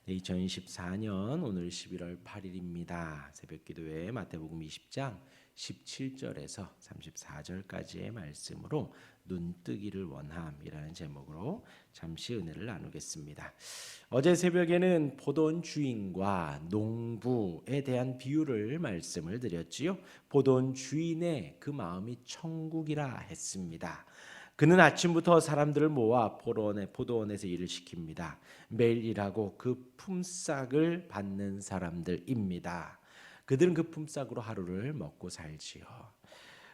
2024년 오늘 11월 8일입니다. 새벽기도회 마태복음 20장 17절에서 34절까지의 말씀으로 눈뜨기를 원함이라는 제목으로 잠시 은혜를 나누겠습니다. 어제 새벽에는 포도원 주인과 농부에 대한 비유를 말씀을 드렸지요. 포도원 주인의 그 마음이 천국이라 했습니다. 그는 아침부터 사람들을 모아 포도원에서 일을 시킵니다. 매일 일하고 그 품삯을 받는 사람들입니다. 그들은 그 품삯으로 하루를 먹고 살지요.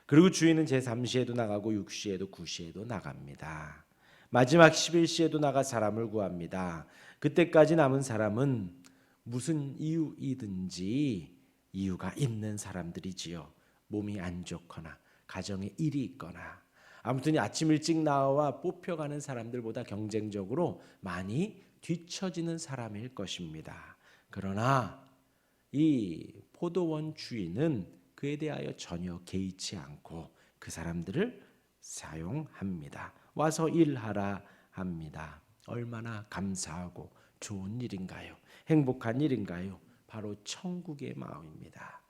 그리고 주인은 제3시에도 나가고 6시에도 9시에도 나갑니다. 마지막 11시에도 나가 사람을 구합니다. 그때까지 남은 사람은 무슨 이유이든지 이유가 있는 사람들이지요. 몸이 안 좋거나 가정에 일이 있거나 아무튼 아침 일찍 나와 뽑혀가는 사람들보다 경쟁적으로 많이 뒤처지는 사람일 것입니다. 그러나 이 포도원 주인은 그에 대하여 전혀 개의치 않고 그 사람들을 사용합니다. 와서 일하라 합니다. 얼마나 감사하고 좋은 일인가요? 행복한 일인가요? 바로 천국의 마음입니다.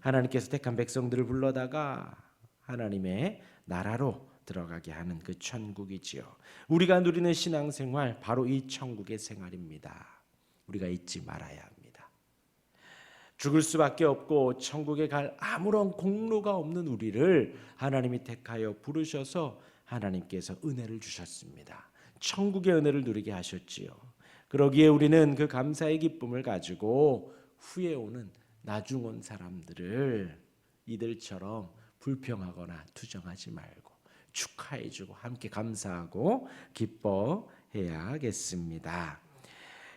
하나님께서 택한 백성들을 불러다가 하나님의 나라로 들어가게 하는 그 천국이지요. 우리가 누리는 신앙생활 바로 이 천국의 생활입니다. 우리가 잊지 말아야 합니다. 죽을 수밖에 없고 천국에 갈 아무런 공로가 없는 우리를 하나님이 택하여 부르셔서 하나님께서 은혜를 주셨습니다. 천국의 은혜를 누리게 하셨지요. 그러기에 우리는 그 감사의 기쁨을 가지고 후에 오는 나중 온 사람들을 이들처럼 불평하거나 투정하지 말고 축하해주고 함께 감사하고 기뻐해야겠습니다.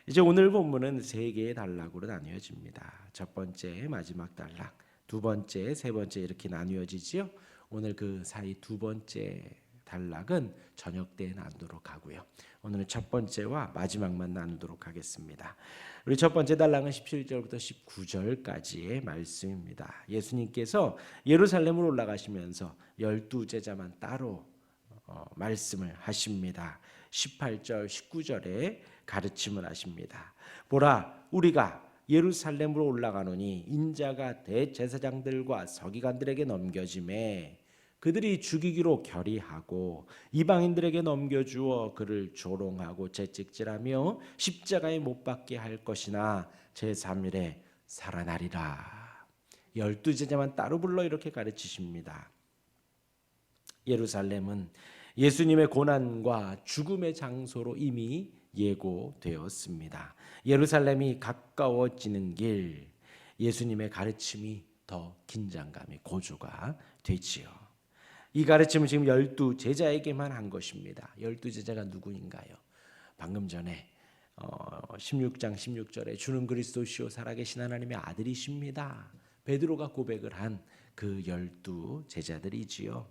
이제 오늘 본문은 세 개의 단락으로 나뉘어집니다. 첫 번째 마지막 단락, 두 번째, 세 번째 이렇게 나뉘어지지요. 오늘 그 사이 두 번째 단락은 저녁 때 나누도록 하고요. 오늘은 첫 번째와 마지막만 나누도록 하겠습니다. 우리 첫 번째 단락은 17절부터 19절까지의 말씀입니다. 예수님께서 예루살렘으로 올라가시면서 12제자만 따로 말씀을 하십니다. 18절, 19절에 가르침을 하십니다. 보라, 우리가 예루살렘으로 올라가노니 인자가 대제사장들과 서기관들에게 넘겨짐에 그들이 죽이기로 결의하고 이방인들에게 넘겨주어 그를 조롱하고 채찍질하며 십자가에 못 박게 할 것이나 제3일에 살아나리라. 12제자만 따로 불러 이렇게 가르치십니다. 예루살렘은 예수님의 고난과 죽음의 장소로 이미 예고되었습니다. 예루살렘이 가까워지는 길, 예수님의 가르침이 더 긴장감이 고조가 되지요. 이 가르침은 지금 12제자에게만 한 것입니다. 12제자가 누구인가요? 방금 전에 16장 16절에 주는 그리스도시요 살아계신 하나님의 아들이십니다. 베드로가 고백을 한 그 12제자들이지요.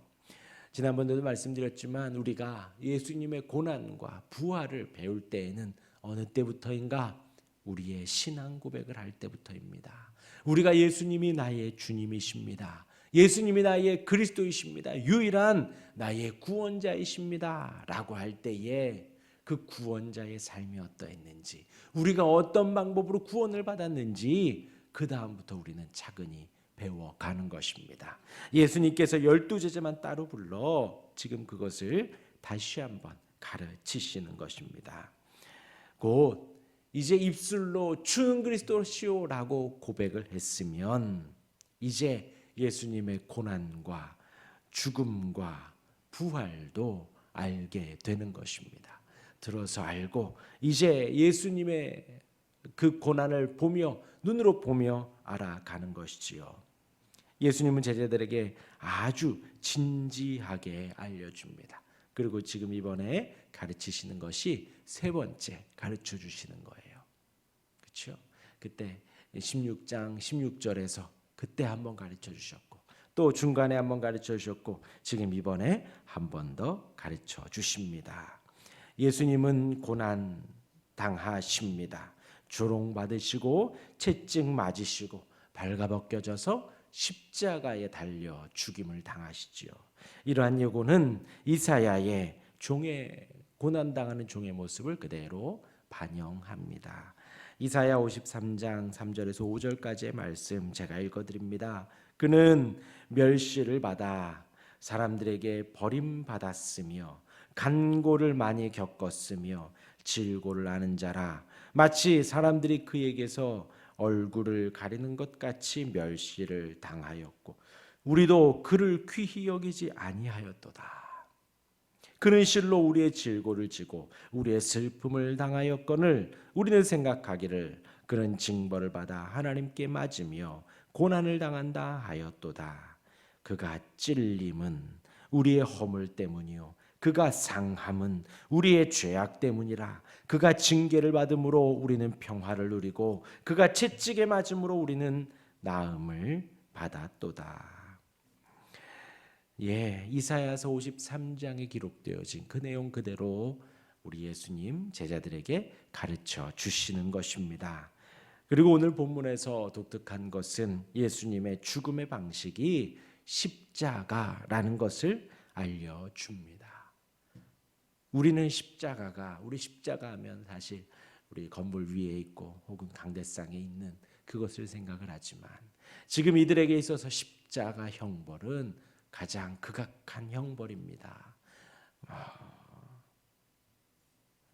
지난번에도 말씀드렸지만 우리가 예수님의 고난과 부활을 배울 때에는 어느 때부터인가? 우리의 신앙 고백을 할 때부터입니다. 우리가 예수님이 나의 주님이십니다. 예수님이 나의 그리스도이십니다. 유일한 나의 구원자이십니다. 라고 할 때에 그 구원자의 삶이 어떠했는지, 우리가 어떤 방법으로 구원을 받았는지 그 다음부터 우리는 차근히 배워가는 것입니다. 예수님께서 12제자만 따로 불러 지금 그것을 다시 한번 가르치시는 것입니다. 곧 이제 입술로 주는 그리스도시오라고 고백을 했으면 이제 예수님의 고난과 죽음과 부활도 알게 되는 것입니다. 들어서 알고 이제 예수님의 그 고난을 보며 눈으로 보며 알아가는 것이지요. 예수님은 제자들에게 아주 진지하게 알려줍니다. 그리고 지금 이번에 가르치시는 것이 세 번째 가르쳐 주시는 거예요. 그렇죠? 그때 16장 16절에서 그때 한번 가르쳐 주셨고 또 중간에 한번 가르쳐 주셨고 지금 이번에 한 번 더 가르쳐 주십니다. 예수님은 고난 당하십니다. 조롱받으시고 채찍 맞으시고 발가벗겨져서 십자가에 달려 죽임을 당하시지요. 이러한 예고는 이사야의 종의 고난당하는 종의 모습을 그대로 반영합니다. 이사야 53장 3절에서 5절까지의 말씀 제가 읽어드립니다. 그는 멸시를 받아 사람들에게 버림받았으며 간고를 많이 겪었으며 질고를 아는 자라. 마치 사람들이 그에게서 얼굴을 가리는 것 같이 멸시를 당하였고 우리도 그를 귀히 여기지 아니하였도다. 그는 실로 우리의 질고를 지고 우리의 슬픔을 당하였거늘 우리는 생각하기를 그는 징벌을 받아 하나님께 맞으며 고난을 당한다 하였도다. 그가 찔림은 우리의 허물 때문이요 그가 상함은 우리의 죄악 때문이라. 그가 징계를 받음으로 우리는 평화를 누리고 그가 채찍에 맞음으로 우리는 나음을 받았도다. 이사야서 53장에 기록되어진 그 내용 그대로 우리 예수님 제자들에게 가르쳐 주시는 것입니다. 그리고 오늘 본문에서 독특한 것은 예수님의 죽음의 방식이 십자가라는 것을 알려줍니다. 우리 십자가 하면 사실 우리 건물 위에 있고 혹은 강대상에 있는 그것을 생각을 하지만 지금 이들에게 있어서 십자가 형벌은 가장 극악한 형벌입니다.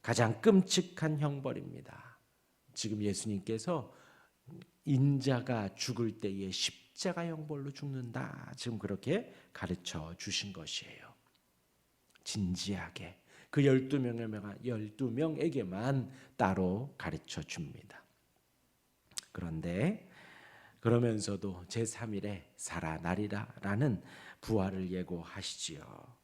가장 끔찍한 형벌입니다. 지금 예수님께서 인자가 죽을 때에 십자가 형벌로 죽는다. 지금 그렇게 가르쳐 주신 것이에요. 진지하게 그 12명에게만 따로 가르쳐 줍니다. 그러면서도 제3일에 살아나리라라는 부활을 예고하시지요.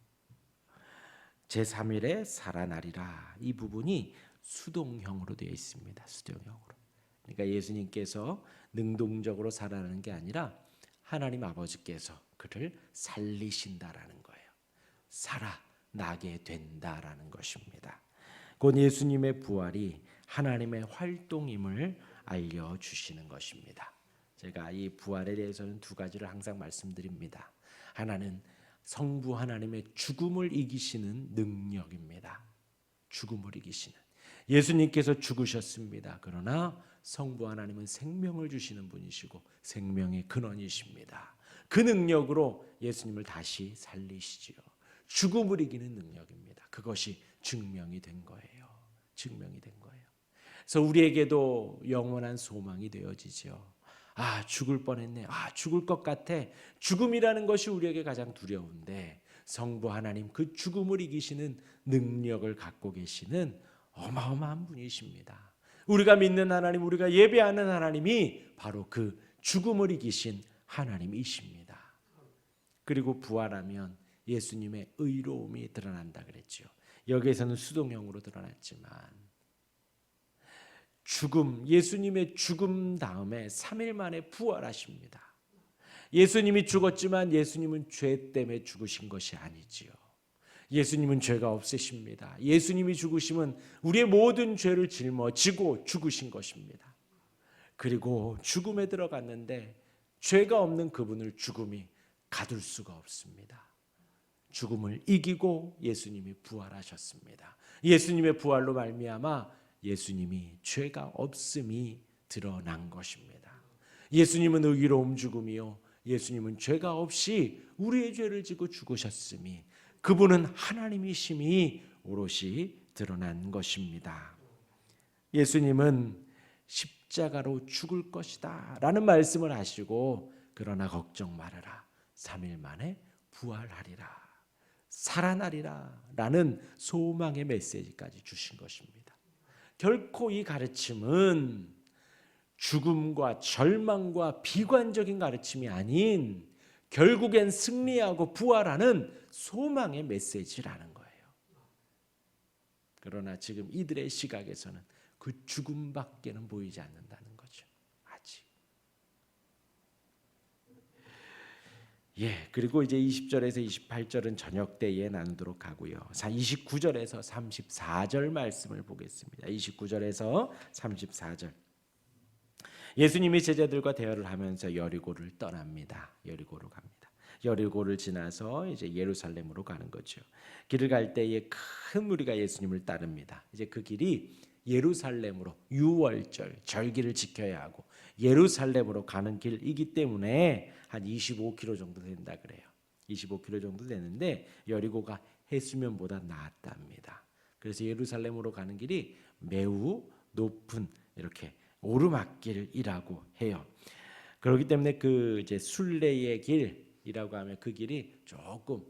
제3일에 살아나리라 이 부분이 수동형으로 되어 있습니다. 수동형으로. 그러니까 예수님께서 능동적으로 살아나는 게 아니라 하나님 아버지께서 그를 살리신다라는 거예요. 살아나게 된다라는 것입니다. 곧 예수님의 부활이 하나님의 활동임을 알려주시는 것입니다. 제가 이 부활에 대해서는 두 가지를 항상 말씀드립니다. 하나는 성부 하나님의 죽음을 이기시는 능력입니다. 죽음을 이기시는. 예수님께서 죽으셨습니다. 그러나 성부 하나님은 생명을 주시는 분이시고 생명의 근원이십니다. 그 능력으로 예수님을 다시 살리시지요. 죽음을 이기는 능력입니다. 그것이 증명이 된 거예요. 증명이 된 거예요. 그래서 우리에게도 영원한 소망이 되어지죠. 죽을 뻔했네. 죽을 것 같아. 죽음이라는 것이 우리에게 가장 두려운데 성부 하나님 그 죽음을 이기시는 능력을 갖고 계시는 어마어마한 분이십니다. 우리가 믿는 하나님, 우리가 예배하는 하나님이 바로 그 죽음을 이기신 하나님이십니다. 그리고 부활하면 예수님의 의로움이 드러난다 그랬죠. 여기에서는 수동형으로 드러났지만 예수님의 죽음 다음에 3일 만에 부활하십니다. 예수님이 죽었지만 예수님은 죄 때문에 죽으신 것이 아니지요. 예수님은 죄가 없으십니다. 예수님이 죽으심은 우리의 모든 죄를 짊어지고 죽으신 것입니다. 그리고 죽음에 들어갔는데 죄가 없는 그분을 죽음이 가둘 수가 없습니다. 죽음을 이기고 예수님이 부활하셨습니다. 예수님의 부활로 말미암아 예수님이 죄가 없음이 드러난 것입니다. 예수님은 의로움 죽음이요 예수님은 죄가 없이 우리의 죄를 지고 죽으셨음이 그분은 하나님이심이 오롯이 드러난 것입니다. 예수님은 십자가로 죽을 것이다 라는 말씀을 하시고 그러나 걱정 말아라 3일 만에 부활하리라 살아나리라 라는 소망의 메시지까지 주신 것입니다. 결코 이 가르침은 죽음과 절망과 비관적인 가르침이 아닌 결국엔 승리하고 부활하는 소망의 메시지라는 거예요. 그러나 지금 이들의 시각에서는 그 죽음밖에는 보이지 않는다는 거죠. 아직. 그리고 이제 20절에서 28절은 저녁 때에 나누도록 하고요. 29절에서 34절 말씀을 보겠습니다. 29절에서 34절. 예수님이 제자들과 대화를 하면서 여리고를 떠납니다. 여리고로 갑니다. 여리고를 지나서 이제 예루살렘으로 가는 거죠. 길을 갈 때에 큰 무리가 예수님을 따릅니다. 이제 그 길이 예루살렘으로 유월절 절기를 지켜야 하고 예루살렘으로 가는 길이기 때문에 한 25km 정도 된다 그래요. 25km 정도 되는데 여리고가 해수면보다 낫답니다. 그래서 예루살렘으로 가는 길이 매우 높은 이렇게 오르막길이라고 해요. 그렇기 때문에 그 이제 순례의 길이라고 하면 그 길이 조금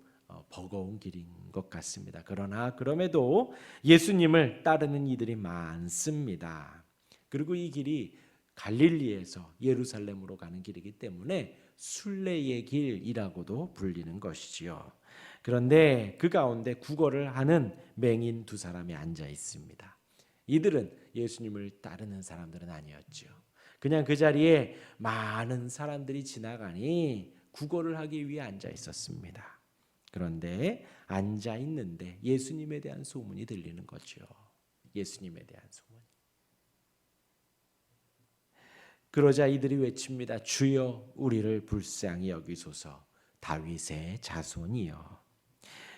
버거운 길인 것 같습니다. 그러나 그럼에도 예수님을 따르는 이들이 많습니다. 그리고 이 길이 갈릴리에서 예루살렘으로 가는 길이기 때문에 순례의 길이라고도 불리는 것이지요. 그런데 그 가운데 구걸을 하는 맹인 두 사람이 앉아 있습니다. 이들은 예수님을 따르는 사람들은 아니었죠. 그냥 그 자리에 많은 사람들이 지나가니 구걸을 하기 위해 앉아 있었습니다. 그런데 앉아 있는데 예수님에 대한 소문이 들리는 거죠. 예수님에 대한 소문. 그러자 이들이 외칩니다. 주여 우리를 불쌍히 여기소서 다윗의 자손이여.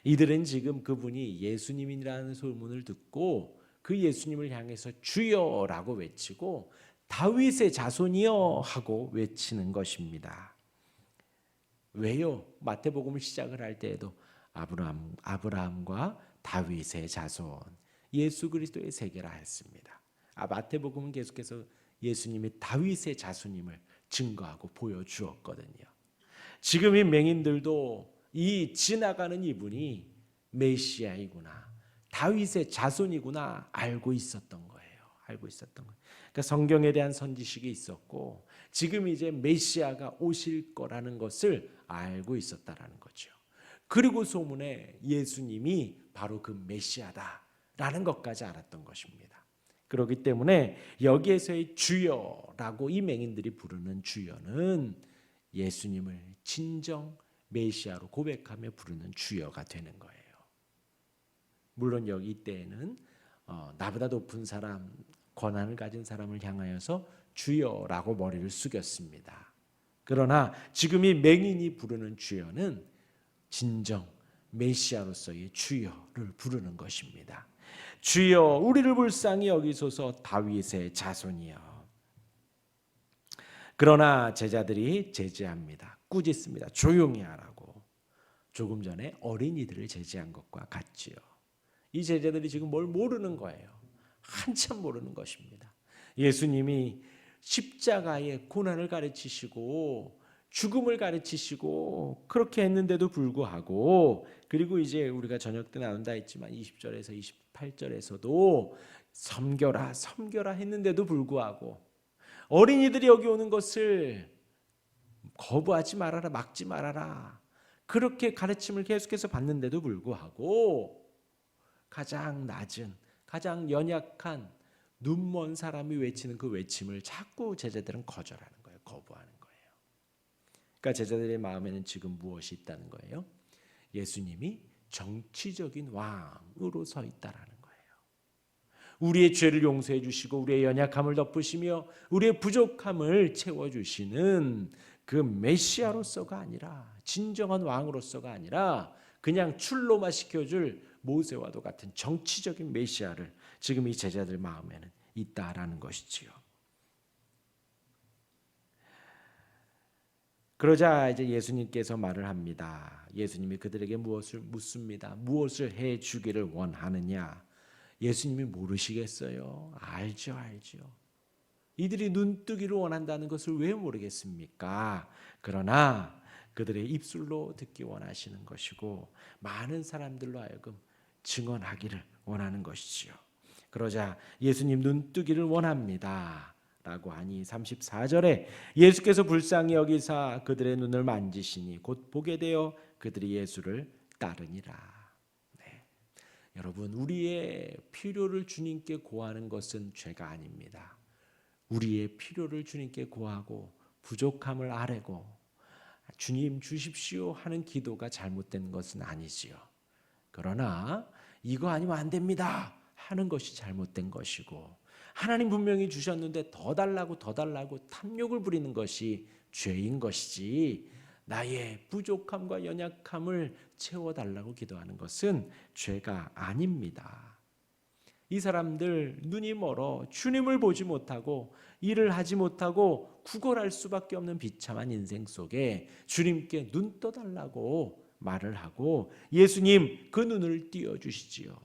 이들은 지금 그분이 예수님이라는 소문을 듣고 그 예수님을 향해서 주여라고 외치고 다윗의 자손이여 하고 외치는 것입니다. 왜요? 마태복음을 시작을 할 때에도 아브라함과 다윗의 자손 예수 그리스도의 세계라 했습니다. 마태복음은 계속해서 예수님이 다윗의 자손임을 증거하고 보여주었거든요. 지금 이 맹인들도 이 지나가는 이분이 메시아이구나, 다윗의 자손이구나 알고 있었던 거예요. 알고 있었던 거예요. 그러니까 성경에 대한 선지식이 있었고 지금 이제 메시아가 오실 거라는 것을 알고 있었다라는 거죠. 그리고 소문에 예수님이 바로 그 메시아다라는 것까지 알았던 것입니다. 그렇기 때문에 여기에서의 주여라고 이 맹인들이 부르는 주여는 예수님을 진정 메시아로 고백하며 부르는 주여가 되는 거예요. 물론 여기 이때에는 나보다 높은 사람, 권한을 가진 사람을 향하여서 주여라고 머리를 숙였습니다. 그러나 지금 이 맹인이 부르는 주여는 진정 메시아로서의 주여를 부르는 것입니다. 주여 우리를 불쌍히 여기소서 다윗의 자손이여. 그러나 제자들이 제지합니다. 꾸짖습니다. 조용히 하라고. 조금 전에 어린이들을 제지한 것과 같지요. 이 제자들이 지금 뭘 모르는 거예요. 한참 모르는 것입니다. 예수님이 십자가의 고난을 가르치시고 죽음을 가르치시고 그렇게 했는데도 불구하고, 그리고 이제 우리가 저녁 때 나온다 했지만 20절에서 28절에서도 섬겨라 섬겨라 했는데도 불구하고 어린이들이 여기 오는 것을 거부하지 말아라, 막지 말아라, 그렇게 가르침을 계속해서 받는데도 불구하고 가장 낮은, 가장 연약한 눈먼 사람이 외치는 그 외침을 자꾸 제자들은 거절하는 거예요. 거부하는 거예요. 그러니까 제자들의 마음에는 지금 무엇이 있다는 거예요? 예수님이 정치적인 왕으로 서 있다라는 거예요. 우리의 죄를 용서해 주시고 우리의 연약함을 덮으시며 우리의 부족함을 채워주시는 그 메시아로서가 아니라, 진정한 왕으로서가 아니라 그냥 출로만 시켜줄 모세와도 같은 정치적인 메시아를 지금 이 제자들 마음에는 있다라는 것이지요. 그러자 이제 예수님께서 말을 합니다. 예수님이 그들에게 무엇을 묻습니다. 무엇을 해 주기를 원하느냐? 예수님이 모르시겠어요? 알죠. 이들이 눈뜨기를 원한다는 것을 왜 모르겠습니까? 그러나 그들의 입술로 듣기 원하시는 것이고 많은 사람들로 하여금 증언하기를 원하는 것이지요. 그러자 예수님 눈뜨기를 원합니다 라고 하니 34절에 예수께서 불쌍히 여기사 그들의 눈을 만지시니 곧 보게 되어 그들이 예수를 따르니라. 네. 여러분, 우리의 필요를 주님께 고하는 것은 죄가 아닙니다. 우리의 필요를 주님께 고하고 부족함을 아뢰고 주님 주십시오 하는 기도가 잘못된 것은 아니지요. 그러나 이거 아니면 안 됩니다 하는 것이 잘못된 것이고, 하나님 분명히 주셨는데 더 달라고 탐욕을 부리는 것이 죄인 것이지, 나의 부족함과 연약함을 채워달라고 기도하는 것은 죄가 아닙니다. 이 사람들 눈이 멀어 주님을 보지 못하고 일을 하지 못하고 구걸할 수밖에 없는 비참한 인생 속에 주님께 눈 떠달라고 말을 하고 예수님 그 눈을 띄워주시지요.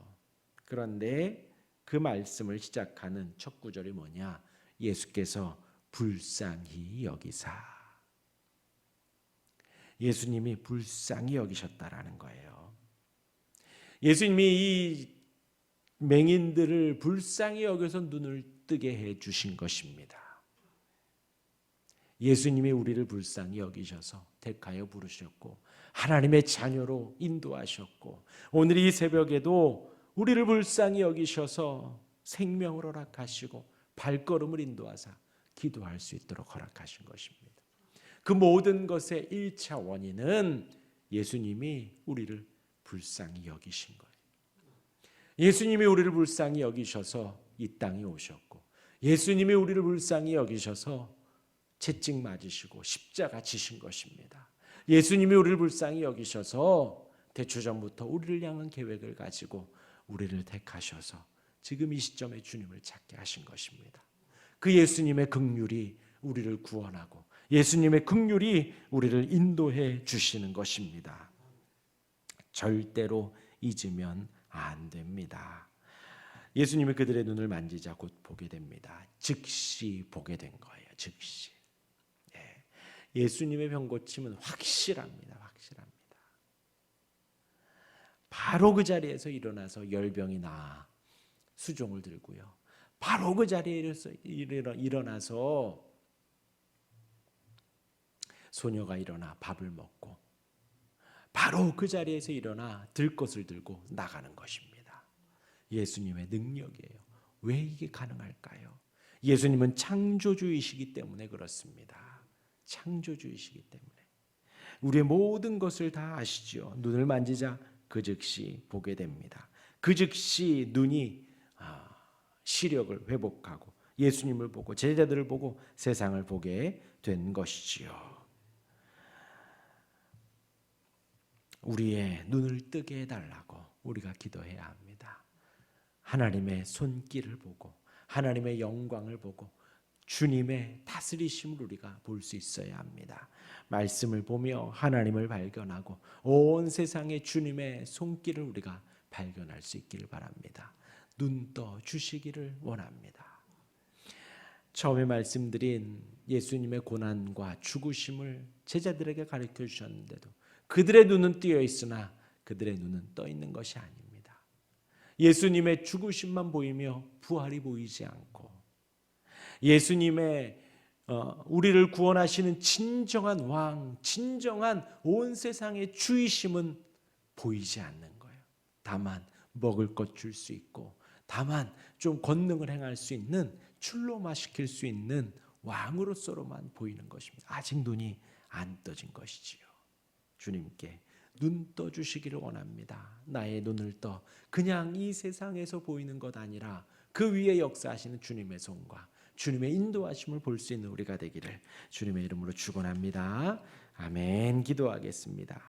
그런데 그 말씀을 시작하는 첫 구절이 뭐냐? 예수께서 불쌍히 여기사. 예수님이 불쌍히 여기셨다라는 거예요. 예수님이 이 맹인들을 불쌍히 여겨서 눈을 뜨게 해 주신 것입니다. 예수님이 우리를 불쌍히 여기셔서 택하여 부르셨고 하나님의 자녀로 인도하셨고 오늘 이 새벽에도 우리를 불쌍히 여기셔서 생명을 허락하시고 발걸음을 인도하사 기도할 수 있도록 허락하신 것입니다. 그 모든 것의 1차 원인은 예수님이 우리를 불쌍히 여기신 거예요. 예수님이 우리를 불쌍히 여기셔서 이 땅에 오셨고 예수님이 우리를 불쌍히 여기셔서 채찍 맞으시고 십자가 지신 것입니다. 예수님이 우리를 불쌍히 여기셔서 대초전부터 우리를 향한 계획을 가지고 우리를 택하셔서 지금 이 시점에 주님을 찾게 하신 것입니다. 그 예수님의 긍휼이 우리를 구원하고 예수님의 긍휼이 우리를 인도해 주시는 것입니다. 절대로 잊으면 안 됩니다. 예수님이 그들의 눈을 만지자 곧 보게 됩니다. 즉시 보게 된 거예요. 즉시. 예수님의 병고침은 확실합니다. 확실합니다. 바로 그 자리에서 일어나서 열병이 나 수종을 들고요. 바로 그 자리에 일어나서 소녀가 일어나 밥을 먹고 바로 그 자리에서 일어나 들것을 들고 나가는 것입니다. 예수님의 능력이에요. 왜 이게 가능할까요? 예수님은 창조주이시기 때문에 그렇습니다. 창조주이시기 때문에 우리의 모든 것을 다 아시죠. 눈을 만지자 그 즉시 보게 됩니다. 그 즉시 눈이 시력을 회복하고 예수님을 보고 제자들을 보고 세상을 보게 된 것이지요. 우리의 눈을 뜨게 해달라고 우리가 기도해야 합니다. 하나님의 손길을 보고 하나님의 영광을 보고 주님의 다스리심을 우리가 볼 수 있어야 합니다. 말씀을 보며 하나님을 발견하고 온 세상에 주님의 손길을 우리가 발견할 수 있기를 바랍니다. 눈 떠 주시기를 원합니다. 처음에 말씀드린 예수님의 고난과 죽으심을 제자들에게 가르쳐 주셨는데도 그들의 눈은 뜨여 있으나 그들의 눈은 떠 있는 것이 아닙니다. 예수님의 죽으심만 보이며 부활이 보이지 않고 예수님의 우리를 구원하시는 진정한 왕, 진정한 온 세상의 주이심은 보이지 않는 거예요. 다만 먹을 것 줄 수 있고 다만 좀 권능을 행할 수 있는 출로마시킬 수 있는 왕으로서로만 보이는 것입니다. 아직 눈이 안 떠진 것이지요. 주님께 눈 떠주시기를 원합니다. 나의 눈을 떠 그냥 이 세상에서 보이는 것 아니라 그 위에 역사하시는 주님의 손과 주님의 인도하심을 볼 수 있는 우리가 되기를 주님의 이름으로 축원합니다. 아멘. 기도하겠습니다.